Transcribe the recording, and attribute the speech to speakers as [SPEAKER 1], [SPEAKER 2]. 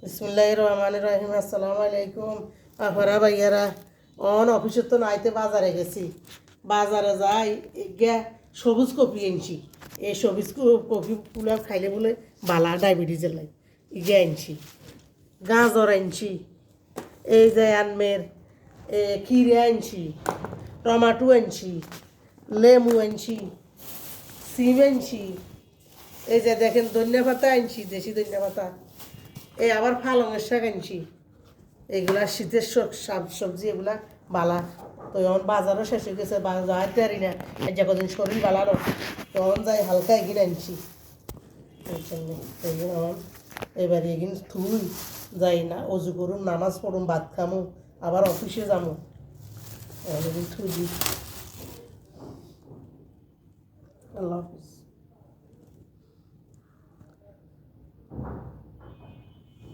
[SPEAKER 1] বিসমিল্লাহির রহমানির রহিম। আসসালামু আলাইকুম আফারা ভাইয়ারা। অফিসে তো নাইতে বাজারে গেছি। বাজারে যাই গিয়া সবুজ কপি আনছি। এই সবুজ কপি পুলা খাইলে বলে বালা ডায়াবেটিসের লাই ইগে আনছি। গাজর আনছি, এই যে আনমের কিরে আনছি, টমাটো আনছি, লেমু আনছি, সিম আনছি, এই যে দেখেন ধনিয়া পাতা আনছি, দেশি ধনিয়া পাতা, এই আবার পালংয়ের শাক আনছি। এগুলা শীতের শাক সবজি এগুলা বালা। তো এখন বাজারও শেষ হয়ে গেছে, বাজার পারি না, যে কদিন শরীর বালারও তখন যাই হালকা এগিয়ে আনছি। এই জন্য এখন এবার এগিন থুই যাই না, অজু করুম, নামাজ পড়ুম, ভাত খামু, আবার অফিসে যাবো। এদিন থুই আল্লাহ।